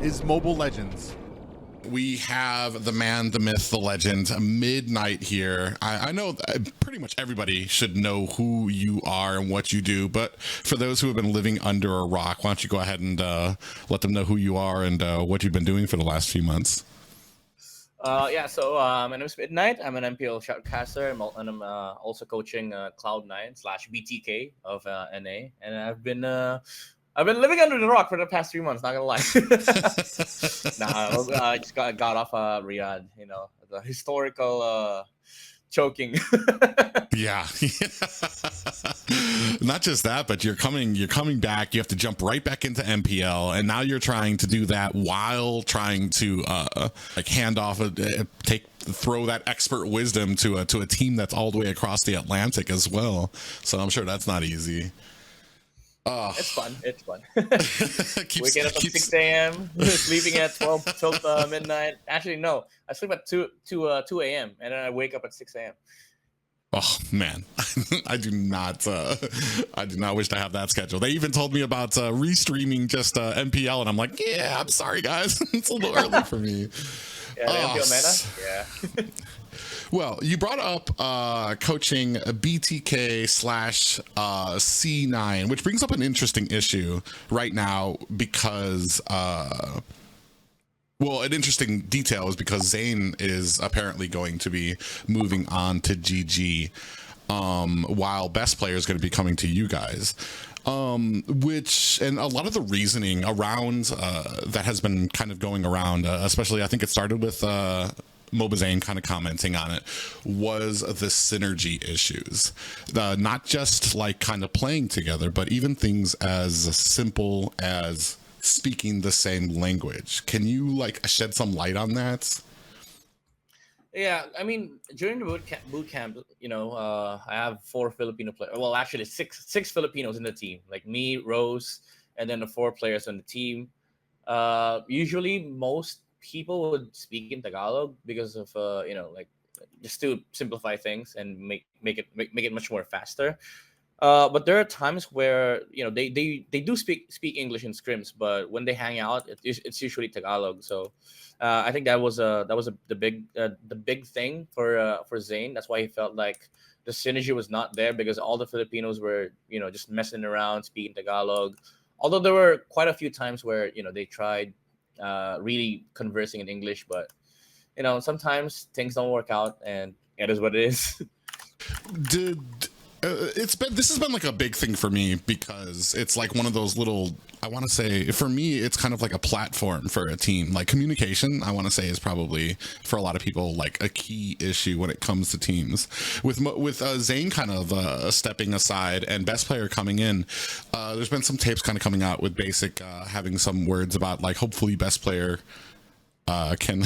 is Mobile Legends. We have the man, the myth, the legend, MidNight here. I know pretty much everybody should know who you are and what you do, but for those who have been living under a rock, why don't you go ahead and let them know who you are and what you've been doing for the last few months? So my name is MidNight. I'm an MPL shoutcaster, and I'm also coaching Cloud9/BTK of NA, and I've been living under the rock for the past 3 months. Not gonna lie. I just got off Riyadh. You know, the historical choking. Yeah. Not just that, but you're coming back. You have to jump right back into MPL, and now you're trying to do that while trying to hand off throw that expert wisdom to a team that's all the way across the Atlantic as well. So I'm sure that's not easy. It's fun. It's fun. Waking up at 6 a.m., sleeping at 12 midnight. Actually, no. I sleep at 2 a.m. and then I wake up at 6 a.m. Oh man, I do not wish to have that schedule. They even told me about restreaming just MPL, and I'm like, yeah, I'm sorry guys, it's a little early for me. Yeah, MPL meta. Yeah. Well, you brought up coaching BTK/C9, which brings up an interesting issue right now because, an interesting detail is because Zane is apparently going to be moving on to GG, while Best Player is going to be coming to you guys. And a lot of the reasoning around that has been kind of going around, especially I think it started with Mobazane kind of commenting on it, was the synergy issues, not just like kind of playing together, but even things as simple as speaking the same language. Can you like shed some light on that? Yeah, I mean, during the boot camp, you know, I have 4 Filipino players. Well, actually, six Filipinos in the team, like me, Rose, and then the 4 players on the team. Usually, most people would speak in Tagalog because of like just to simplify things and make it much more faster. But there are times where they do speak English in scrims, but when they hang out, it's usually Tagalog. So I think that was the big thing for Zane. That's why he felt like the synergy was not there, because all the Filipinos were just messing around speaking Tagalog. Although there were quite a few times where they tried really conversing in English, but sometimes things don't work out, and it is what it is. This has been like a big thing for me, because it's like one of those little, I want to say, for me it's kind of like a platform for a team. Like communication, I want to say, is probably for a lot of people like a key issue when it comes to teams. With Zane kind of stepping aside and Best Player coming in, there's been some tapes kind of coming out with Basic having some words about like hopefully Best Player can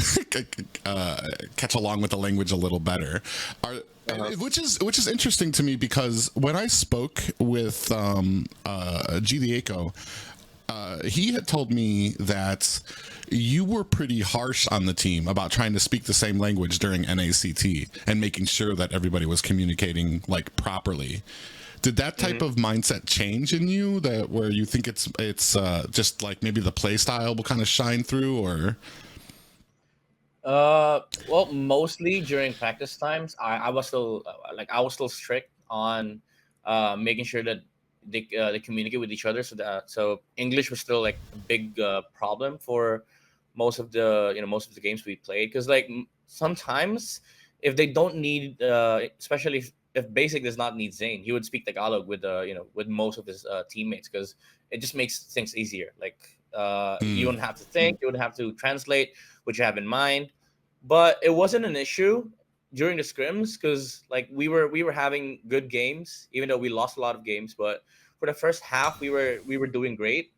catch along with the language a little better. Which is interesting to me, because when I spoke with G the Echo, he had told me that you were pretty harsh on the team about trying to speak the same language during NACT and making sure that everybody was communicating like properly. Did that type of mindset change in you, that where you think it's just like maybe the play style will kind of shine through, or? Well, mostly during practice times, I was still strict on making sure that they communicate with each other. So English was still like a big problem for most of the games we played, because like sometimes if they don't need, especially if Basic does not need Zane, he would speak Tagalog with with most of his teammates, because it just makes things easier. Like you don't have to think, you don't have to translate what you have in mind. But it wasn't an issue during the scrims, because like we were having good games, even though we lost a lot of games. But for the first half, we were doing great.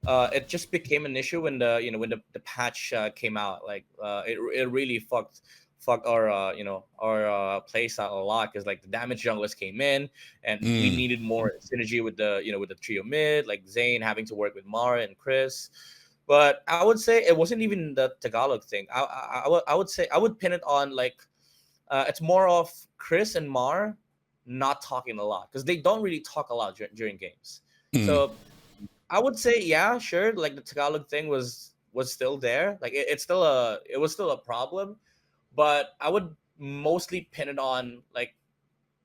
It just became an issue when the patch came out. Like it really fucked our our play style a lot, because like the damage junglers came in, and we needed more synergy with the with the trio mid, like Zane having to work with Mara and Chris. But I would say it wasn't even the Tagalog thing. I would say I would pin it on like it's more of Chris and Mar not talking a lot, because they don't really talk a lot during games. So I would say, yeah, sure, like the Tagalog thing was was still there. Like it was still a problem, but I would mostly pin it on like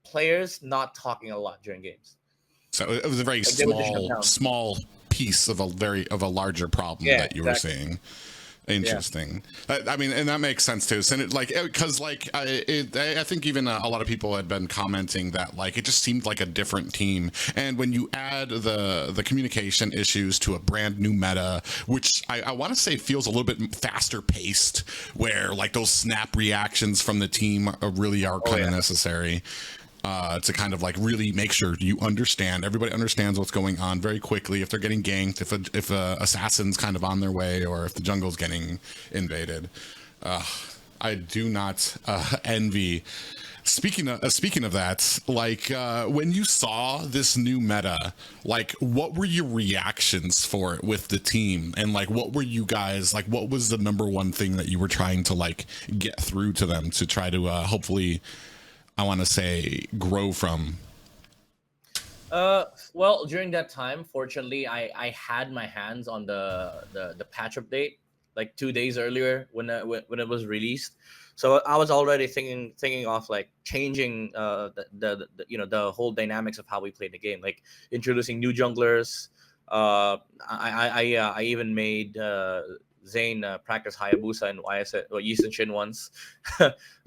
players not talking a lot during games. So it was a very Like they would just shut down. small piece of a larger problem Yeah, that you were exactly. seeing. Yeah. Interesting. I mean, and that makes sense too. So it, like, because like I think even a lot of people had been commenting that like it just seemed like a different team. And when you add the communication issues to a brand new meta, which I want to say feels a little bit faster paced, where like those snap reactions from the team really are kind of necessary. To kind of like really make sure everybody understands what's going on very quickly. If they're getting ganked, if a assassin's kind of on their way, or if the jungle's getting invaded. I do not envy. Speaking of that, like when you saw this new meta, like what were your reactions for it with the team, and like what were you guys like? What was the number one thing that you were trying to like get through to them to try to hopefully, I want to say, grow from? Well, during that time, fortunately, I had my hands on the patch update like 2 days earlier when it was released. So I was already thinking of like changing the whole dynamics of how we played the game, like introducing new junglers. I even made Zane practice Hayabusa and Yisun Shin once,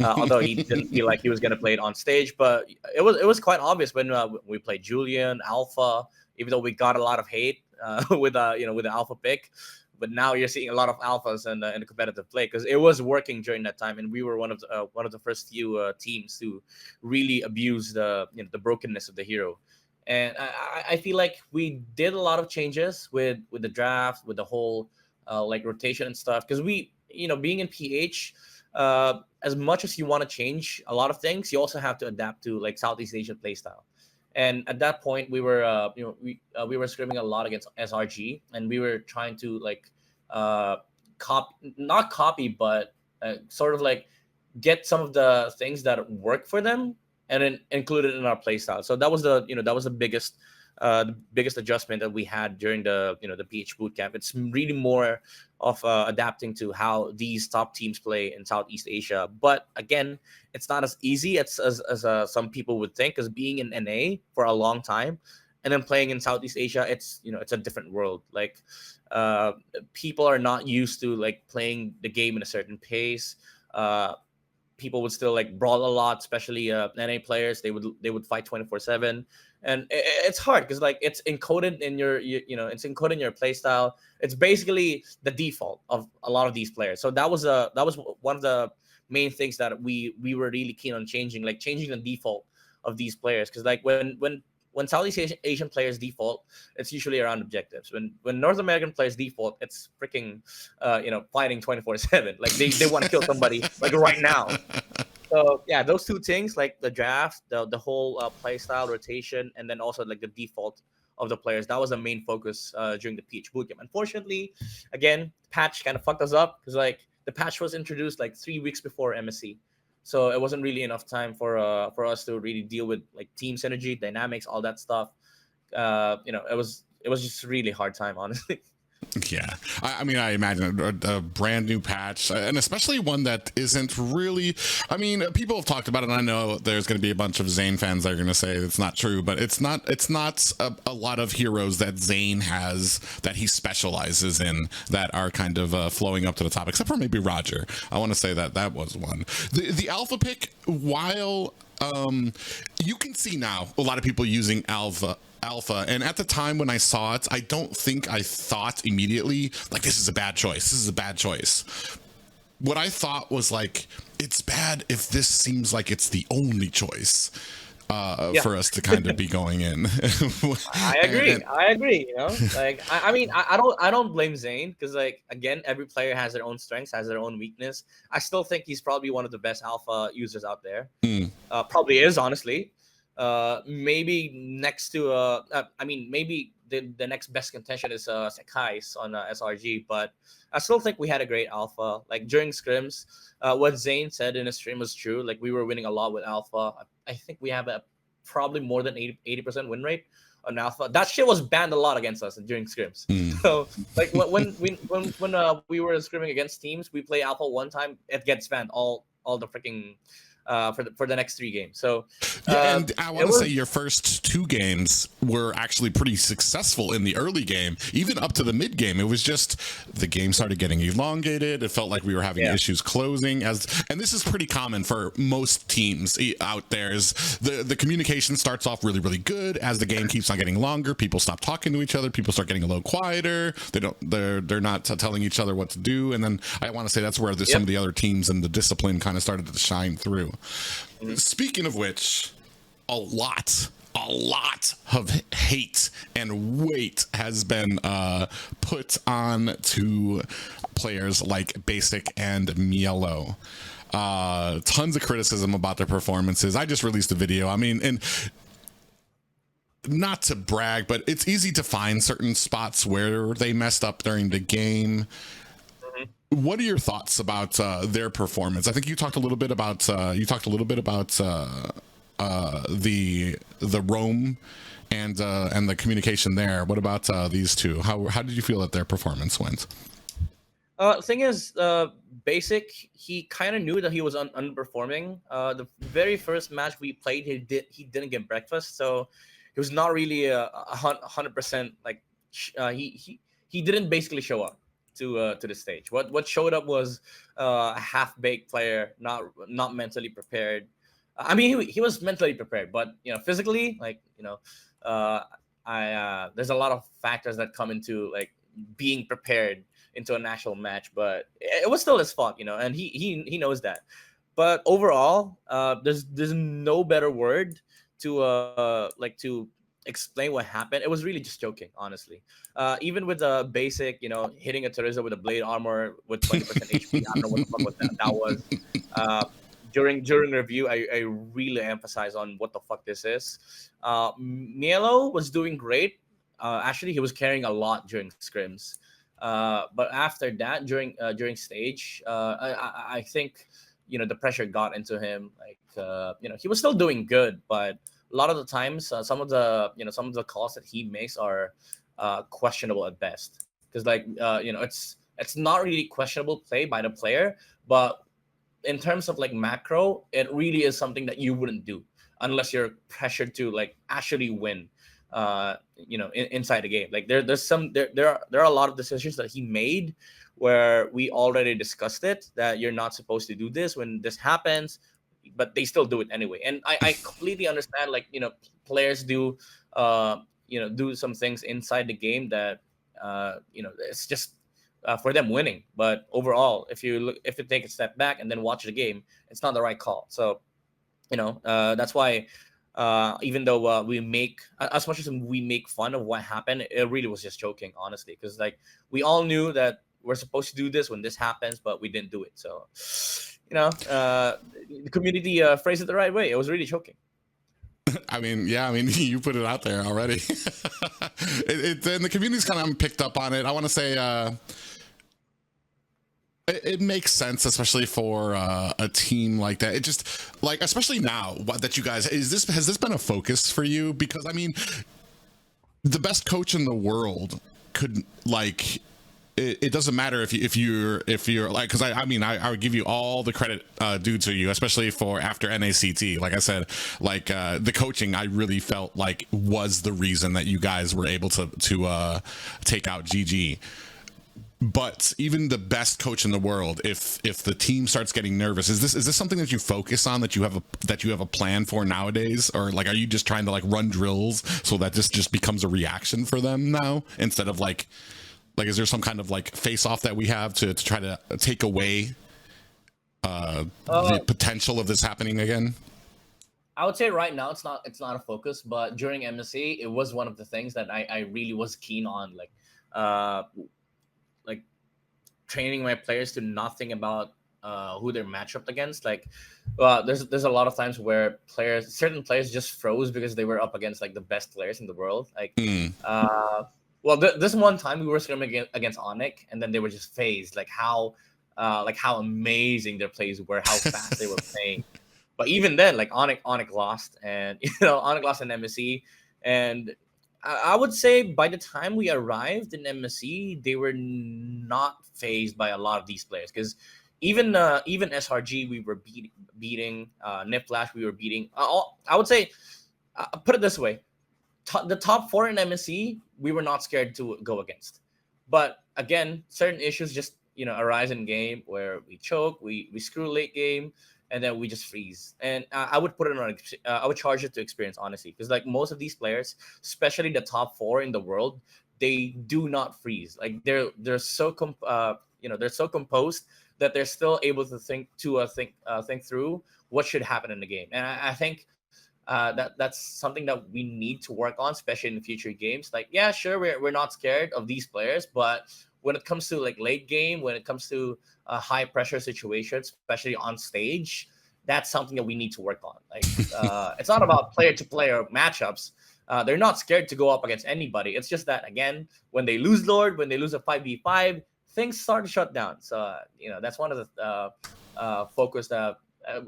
although he didn't feel like he was going to play it on stage. But it was quite obvious when we played Julian Alpha, even though we got a lot of hate with with the Alpha pick. But now you're seeing a lot of alphas in the competitive play because it was working during that time, and we were one of the first few teams to really abuse the brokenness of the hero. And I feel like we did a lot of changes with the draft, with the whole like rotation and stuff. Because being in PH, as much as you want to change a lot of things, you also have to adapt to like Southeast Asian playstyle. And at that point, we were we were scrimming a lot against SRG, and we were trying to like not copy, but sort of like get some of the things that work for them and then include it in our playstyle. So that was the biggest adjustment that we had during the PH bootcamp. It's really more of adapting to how these top teams play in Southeast Asia. But again, it's not as easy as some people would think. Because being in NA for a long time and then playing in Southeast Asia, it's a different world. Like people are not used to like playing the game in a certain pace. People would still like brawl a lot, especially NA players. They would fight 24/7, and it's hard because like it's encoded in it's encoded in your play style. It's basically the default of a lot of these players. So that was one of the main things that we were really keen on changing, like changing the default of these players. Because like when Southeast Asian players default, it's usually around objectives. When North American players default, it's freaking fighting 24/7. Like they want to kill somebody like right now. So yeah, those two things, like the draft, the whole play style rotation, and then also like the default of the players, that was the main focus during the PH bootcamp. Unfortunately, again, patch kind of fucked us up because like the patch was introduced like 3 weeks before MSC. So it wasn't really enough time for us to really deal with like team synergy, dynamics, all that stuff. It was just a really hard time, honestly. Yeah, I mean, I imagine a brand new patch, and especially one that isn't really. I mean, people have talked about it, and I know there's going to be a bunch of Zane fans that are going to say it's not true, but it's not. It's not a lot of heroes that Zane has that he specializes in that are kind of flowing up to the top, except for maybe Roger. I want to say that was one. The alpha pick, while you can see now a lot of people using alpha, and at the time when I saw it, I don't think I thought immediately like this is a bad choice. What I thought was like, it's bad if this seems like it's the only choice for us to kind of be going in. I agree. Like I mean, I don't blame Zane because like again, every player has their own strengths, has their own weakness. I still think he's probably one of the best alpha users out there. Probably is, honestly. Maybe next to I mean, maybe the next best contention is Sekai's on SRG, but I still think we had a great alpha. Like during scrims, what Zane said in his stream was true. Like we were winning a lot with alpha. I think we have a probably more than 80% win rate on Alpha. That shit was banned a lot against us during scrims. So like when we were scrimming against teams, we play Alpha one time, it gets banned all the freaking for the next 3 games. So yeah, and I want to say your first 2 games were actually pretty successful in the early game, even up to the mid game. It was just the game started getting elongated. It felt like we were having issues closing, and this is pretty common for most teams out there. Is the communication starts off really, really good. As the game keeps on getting longer, people stop talking to each other. People start getting a little quieter. They're not telling each other what to do. And then I want to say that's where some of the other teams and the discipline kind of started to shine through. Speaking of which, a lot of hate and weight has been put on to players like Basic and Mielo. Tons of criticism about their performances. I just released a video. I mean, and not to brag, but it's easy to find certain spots where they messed up during the game. What are your thoughts about their performance? I think you talked a little bit about the roam and the communication there. What about these two? How did you feel that their performance went? Thing is, Basic, he kind of knew that he was underperforming. The very first match we played, he didn't get breakfast, so he was not really 100% like he didn't basically show up to the stage. What showed up was a half-baked player, not mentally prepared. I mean, he was mentally prepared, but physically, like there's a lot of factors that come into like being prepared into a national match, but it was still his fault, and he knows that. But overall, there's no better word to explain what happened. It was really just joking, honestly. Even with the Basic, hitting a Teresa with a blade armor with 20% HP. I don't know what the fuck that was. During review, I really emphasize on what the fuck this is. Mielo was doing great. Actually, he was carrying a lot during scrims. But after that, during stage, I think the pressure got into him. Like he was still doing good, but a lot of the times, some of the calls that he makes are questionable at best. Because it's not really questionable play by the player, but in terms of like macro, it really is something that you wouldn't do unless you're pressured to like actually win. Inside the game, like there are a lot of decisions that he made where we already discussed it, that you're not supposed to do this when this happens, but they still do it anyway. And I completely understand, like players do do some things inside the game that it's just for them winning. But overall, if you take a step back and then watch the game, it's not the right call. So that's why even though we make, as much as we make fun of what happened, it really was just joking, honestly, because like we all knew that we're supposed to do this when this happens, but we didn't do it. So the community phrased it the right way. It was really joking. I mean, you put it out there already. And the community's kind of picked up on it. I want to say it makes sense, especially for a team like that. It just, like, especially now that you guys, has this been a focus for you? Because I mean, the best coach in the world could, like, it doesn't matter if you're like, because I mean I would give you all the credit due to you, especially for after NACT. Like I said, like the coaching, I really felt like was the reason that you guys were able to take out GG. But even the best coach in the world, if the team starts getting nervous, is this something that you focus on, that you have a plan for nowadays, or like are you just trying to like run drills so that this just becomes a reaction for them now, instead of like is there some kind of like face off that we have to try to take away the potential of this happening again? I would say right now it's not a focus, but during MSC it was one of the things that I really was keen on, like training my players to not think about who they're matched up against. Like there's a lot of times where certain players just froze because they were up against like the best players in the world. Like well, this one time we were scrimming against Onyx, and then they were just phased, like how amazing their plays were, how fast they were playing. But even then, like Onyx lost, and Onyx lost in MSC, and I would say by the time we arrived in MSC, they were not phased by a lot of these players because even SRG we were beating Nip Flash we were beating. I would say put it this way: the top four in MSC we were not scared to go against. But again, certain issues just arise in game where we choke, we screw late game, and then we just freeze. And I would put it on, I would charge it to experience, honestly, because like most of these players, especially the top four in the world, they do not freeze. Like they're so they're so composed that they're still able to think through what should happen in the game. And I think that's something that we need to work on, especially in the future games. Like, yeah, sure, we're not scared of these players, but when it comes to like late game, when it comes to high pressure situations, especially on stage, that's something that we need to work on. Like, it's not about player to player matchups. They're not scared to go up against anybody. It's just that, again, when they lose Lord, when they lose a 5v5, things start to shut down. So that's one of the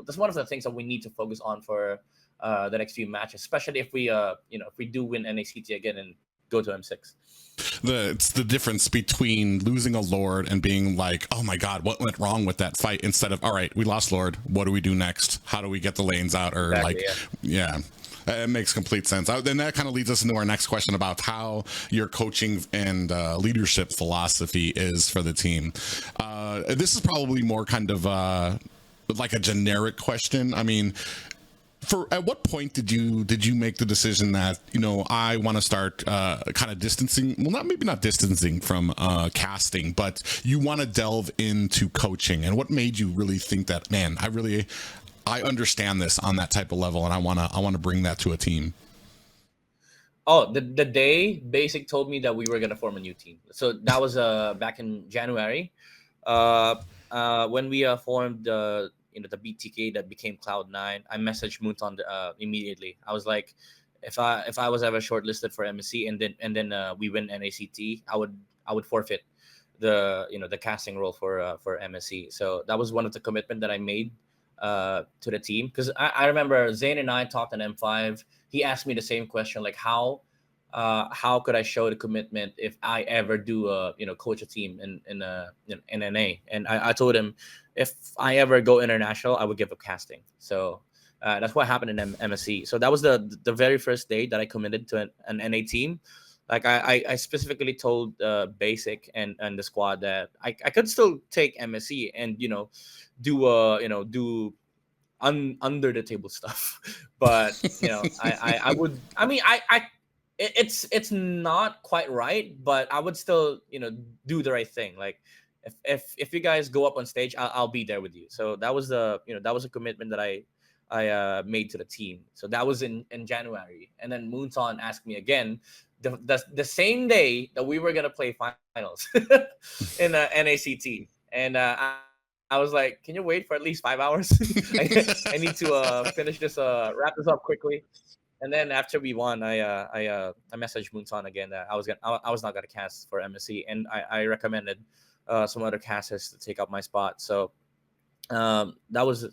that's one of the things that we need to focus on for the next few matches, especially if we do win NACT again and go to M6. It's the difference between losing a Lord and being like, oh my god, what went wrong with that fight, instead of, all right, we lost Lord, what do we do next, how do we get the lanes out, or exactly, yeah. It makes complete sense. Then that kind of leads us into our next question about how your coaching and leadership philosophy is for the team. This is probably more kind of like a generic question. I mean, at what point did you make the decision that I want to start kind of distancing? Well, maybe not distancing from casting, but you want to delve into coaching. And what made you really think that, man, I understand this on that type of level, and I want to bring that to a team? Oh, the day Basic told me that we were gonna form a new team. So that was back in January, when we formed the BTK that became Cloud9. I messaged Moonton immediately. I was like, if I was ever shortlisted for MSC and then we win NACT, I would forfeit the casting role for MSC. So that was one of the commitment that I made to the team, because I remember Zane and I talked on M5. He asked me the same question, like how could I show the commitment if I ever do coach a team in NA? And I told him, if I ever go international, I would give up casting. So that's what happened in MSC. So that was the very first day that I committed to an NA team. Like I specifically told Basic and the squad that I could still take MSC and do under the table stuff, but I would. I mean, it's not quite right, but I would still do the right thing. Like if you guys go up on stage, I'll be there with you. So that was a commitment that I made to the team. So that was in January, and then Moonton asked me again the same day that we were gonna play finals in NACT, and I was like, can you wait for at least 5 hours? I need to finish this, wrap this up quickly. And then after we won, I messaged Moonton again that I was not gonna cast for MSC, and I recommended some other casters to take up my spot. So that was,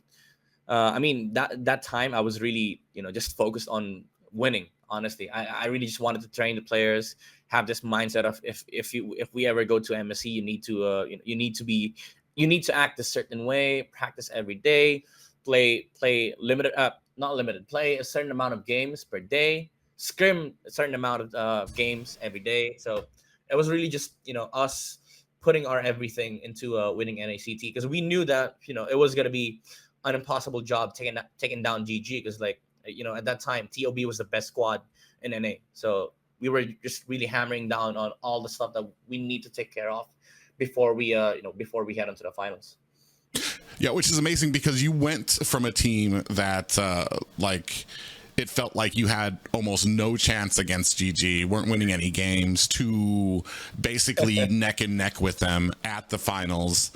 I mean, that time I was really just focused on winning. Honestly, I really just wanted to train the players, have this mindset of if we ever go to MSC, you need to act a certain way, practice every day, play play a certain amount of games per day, scrim a certain amount of games every day. So it was really just us putting our everything into winning NACT, because we knew that it was gonna be an impossible job taking down GG, because at that time TOB was the best squad in NA. So we were just really hammering down on all the stuff that we need to take care of before we head into the finals. Yeah, which is amazing, because you went from a team that it felt like you had almost no chance against GG, weren't winning any games, to basically neck and neck with them at the finals,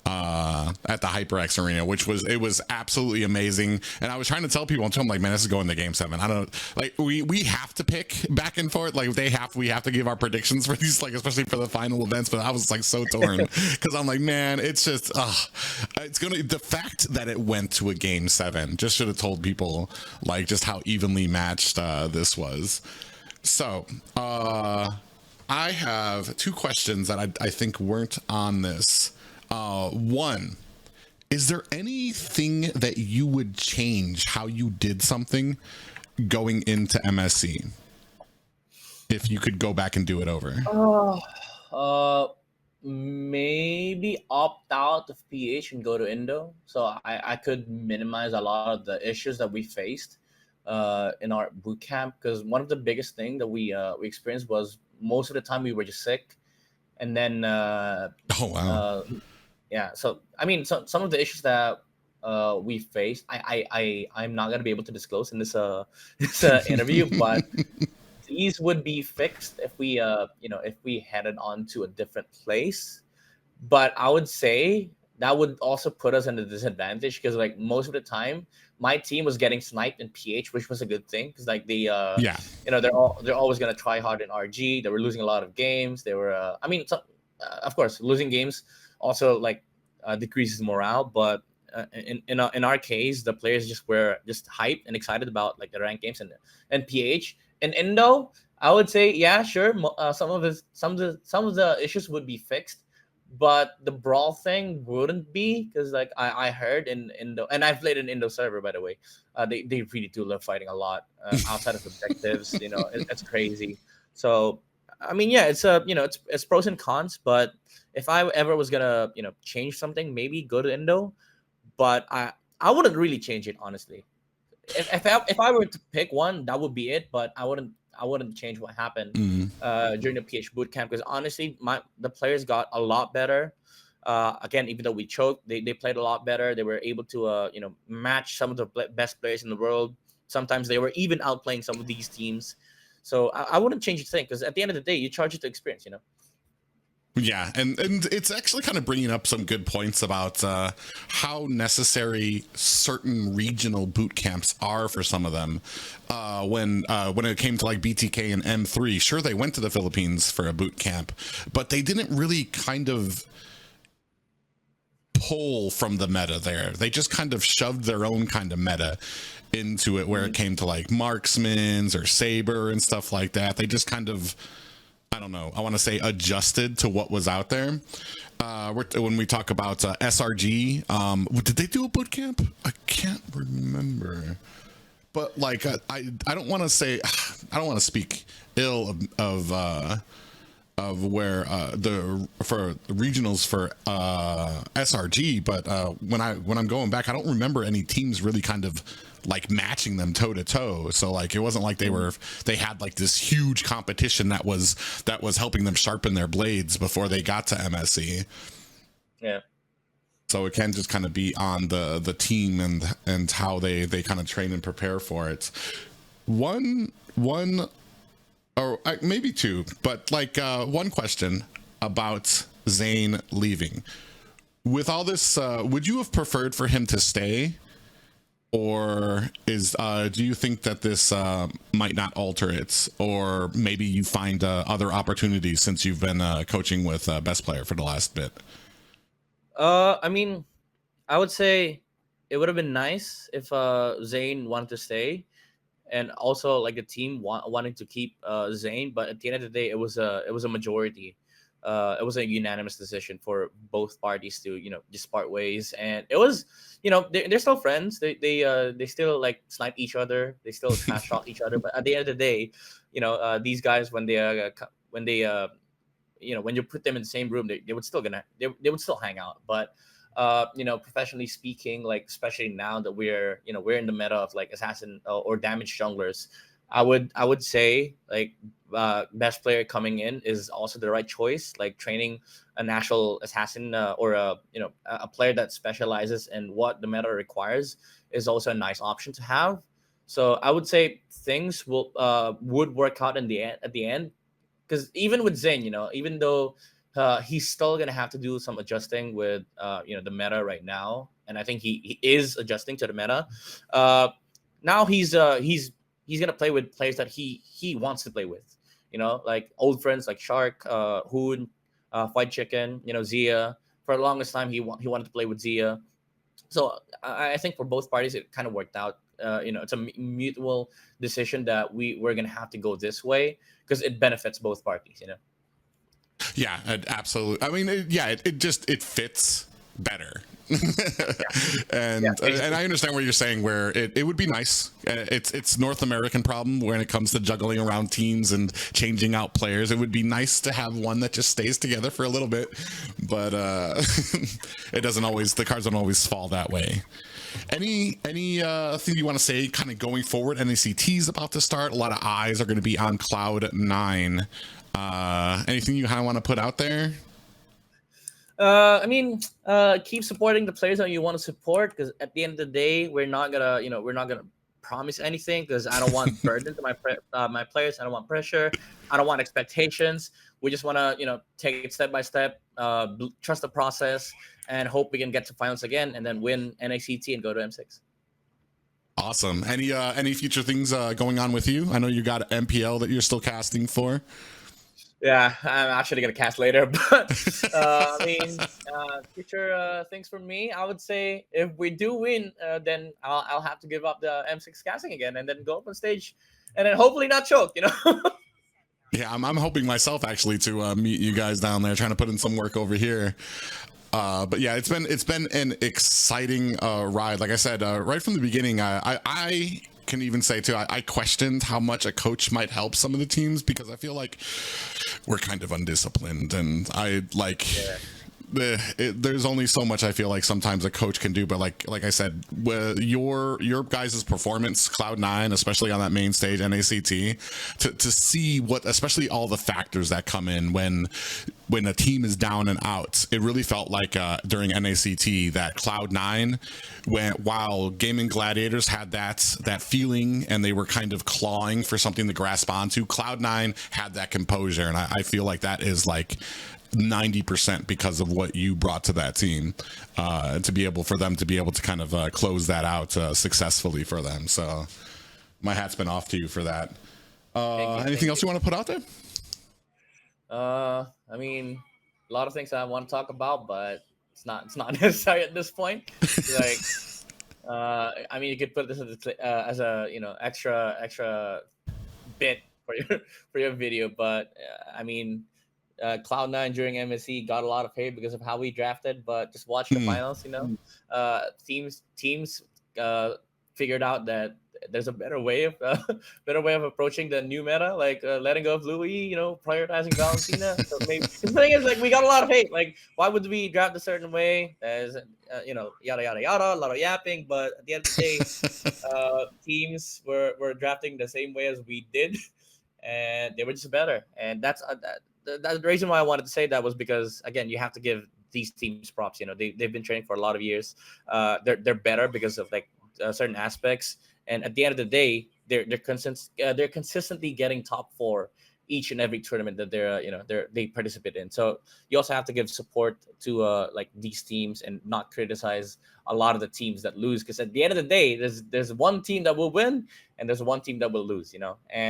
at the HyperX Arena, which was absolutely amazing. And I was trying to tell people, I'm like, man, this is going to game 7. I don't like, we have to pick back and forth. Like we have to give our predictions for these, like, especially for the final events. But I was like so torn, because I'm like, man, it's just, the fact that it went to a game 7 just should have told people like just how evenly matched this was. So, I have two questions that I think weren't on this. One, is there anything that you would change how you did something going into MSC if you could go back and do it over? Oh, uh, maybe opt out of PH and go to Indo, so I could minimize a lot of the issues that we faced in our boot camp. Because one of the biggest thing that we experienced was most of the time we were just sick, and then Oh wow. uh, yeah. So I mean, some of the issues that we faced, I'm not gonna be able to disclose in this this interview, but these would be fixed if we if we headed on to a different place. But I would say that would also put us in a disadvantage because like most of the time my team was getting sniped in PH, which was a good thing because like Yeah. they're always going to try hard in RG. They were losing a lot of games. They were I mean of course losing games also like decreases morale, but in our case the players just were just hyped and excited about like the ranked games and PH and Indo. I would say yeah, sure. Some of the issues would be fixed, but the brawl thing wouldn't be because like I heard in Indo, and I've played in Indo server by the way. They really do love fighting a lot outside of objectives. It's crazy. So I mean, yeah, it's it's pros and cons. But if I ever was gonna change something, maybe go to Indo. But I wouldn't really change it honestly. If I were to pick one, that would be it. But I wouldn't change what happened Mm. during the PH boot camp because honestly, the players got a lot better. Again, even though we choked, they played a lot better. They were able to match some of the best players in the world. Sometimes they were even outplaying some of these teams. So I wouldn't change a thing because at the end of the day, you charge it to experience. Yeah, and it's actually kind of bringing up some good points about how necessary certain regional boot camps are for some of them. When it came to like BTK and M3, sure they went to the Philippines for a boot camp, but they didn't really kind of pull from the meta there. They just kind of shoved their own kind of meta into it where it came to like marksmans or saber and stuff like that. They just kind of, I don't know, I want to say adjusted to what was out there. When we talk about SRG, did they do a boot camp? I can't remember. But like, I don't want to say, I don't want to speak ill of where for regionals for SRG, but when I'm going back, I don't remember any teams really kind of like matching them toe to toe. So like it wasn't like they had like this huge competition that was helping them sharpen their blades before they got to MSC. Yeah. So it can just kind of be on the team and how they kind of train and prepare for it. One or maybe two, but like one question about Zane leaving. With all this, would you have preferred for him to stay, or do you think that this might not alter it, or maybe you find other opportunities since you've been coaching with Best Player for the last bit? I mean, I would say it would have been nice if Zane wanted to stay, and also like the team wanting to keep Zane. But at the end of the day, it was a majority. It was a unanimous decision for both parties to just part ways, and it was they're still friends. They still like snipe each other. They still trash talk each other. But at the end of the day, these guys when you put them in the same room, they would still they would still hang out. But professionally speaking, like especially now that we're in the meta of like assassin or damage junglers, I would say like Best Player coming in is also the right choice. Like training a national assassin or a player that specializes in what the meta requires is also a nice option to have. So I would say things would work out in the end at the end, because even with Zane, even though he's still gonna have to do some adjusting with the meta right now, and I think he is adjusting to the meta. Now he's gonna play with players that he wants to play with, like old friends like Shark, Hoon, Fried Chicken, Zia. For the longest time, he wanted to play with Zia. So I think for both parties it kind of worked out it's a mutual decision that we're gonna have to go this way because it benefits both parties. Yeah, absolutely. I mean, it fits better. And I understand what you're saying, where it would be nice. It's North American problem when it comes to juggling around teams and changing out players. It would be nice to have one that just stays together for a little bit, but it doesn't always. The cards don't always fall that way. Any thing you want to say, kind of going forward? NACT is about to start. A lot of eyes are going to be on Cloud9. Anything you kind of want to put out there? Keep supporting the players that you want to support, because at the end of the day, we're not gonna promise anything, because I don't want burden to my players. I don't want pressure. I don't want expectations. We just want to take it step by step, trust the process, and hope we can get to finals again and then win NACT and go to M6. Awesome. Any future things going on with you? I know you got MPL that you're still casting for. Yeah, I'm actually gonna cast later, but future things for me, I would say if we do win, then I'll have to give up the M6 casting again, and then go up on stage, and then hopefully not choke. Yeah, I'm hoping myself actually to meet you guys down there, trying to put in some work over here. But yeah, it's been an exciting ride. Like I said, right from the beginning, I can even say too, I questioned how much a coach might help some of the teams, because I feel like we're kind of undisciplined, and there's only so much I feel like sometimes a coach can do. But like I said, your guys' performance, Cloud9, especially on that main stage, NACT, to see what, especially all the factors that come in when a team is down and out, it really felt like during NACT that Cloud9 while Gaming Gladiators had that feeling and they were kind of clawing for something to grasp onto, Cloud9 had that composure, and I feel like that is like 90% because of what you brought to that team, to be able to kind of close that out successfully for them. So my hat's been off to you for that. Anything else you want to put out there? A lot of things I want to talk about, but it's not necessary at this point. You could put this as a extra bit for your video, but Cloud9 during MSC got a lot of hate because of how we drafted, but just watch the finals. Teams figured out that there's a better way of approaching the new meta, like letting go of Louis, prioritizing Valentina. So maybe the thing is, we got a lot of hate. Like, why would we draft a certain way? There's yada yada yada, a lot of yapping. But at the end of the day, teams were drafting the same way as we did, and they were just better. And that's the reason why I wanted to say that, was because, again, you have to give these teams props. They've been training for a lot of years. They're better because of certain aspects. And at the end of the day, they're consistently getting top 4 each and every tournament that they participate in. So you also have to give support to these teams and not criticize a lot of the teams that lose, because at the end of the day, there's one team that will win and there's one team that will lose. And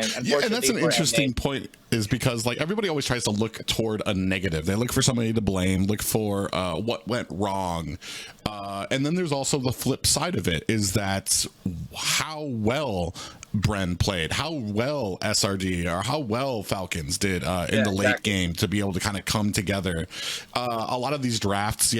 unfortunately, and that's an interesting point, is because everybody always tries to look toward a negative. They look for somebody to blame, look for what went wrong, and then there's also the flip side of it, is that how well Bren played, how well SRG or how well Falcons did in the late game to be able to kind of come together. A lot of these drafts,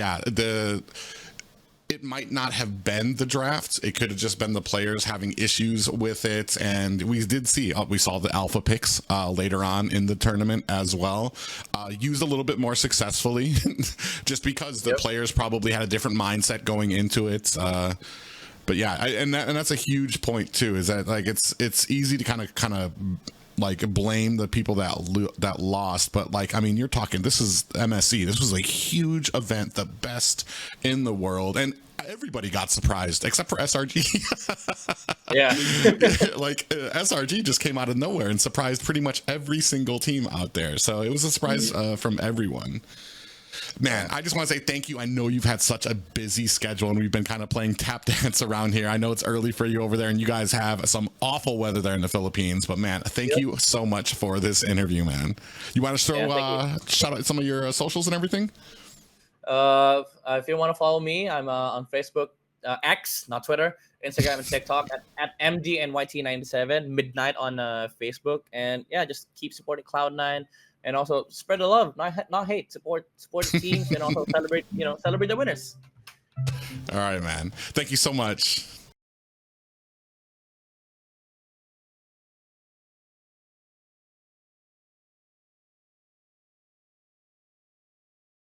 it might not have been the draft. It could have just been the players having issues with it. And we saw the alpha picks later on in the tournament as well, used a little bit more successfully just because the players probably had a different mindset going into it. But yeah, and that's a huge point too, is that it's easy to kind of blame the people that lost, but you're talking, this is MSC, this was a huge event, the best in the world, and everybody got surprised except for SRG. SRG just came out of nowhere and surprised pretty much every single team out there, so it was a surprise from everyone. Man, I just want to say thank you. I know you've had such a busy schedule and we've been kind of playing tap dance around here. I know it's early for you over there and you guys have some awful weather there in the Philippines, but man, thank you so much for this interview, man. You want to throw shout out some of your socials and everything? If you want to follow me, I'm on Facebook, X, not Twitter, Instagram and TikTok at MDNYT97, MidNight on Facebook, and yeah, just keep supporting Cloud9 and also spread the love, not hate. Support the teams and also celebrate the winners. All right, man. Thank you so much.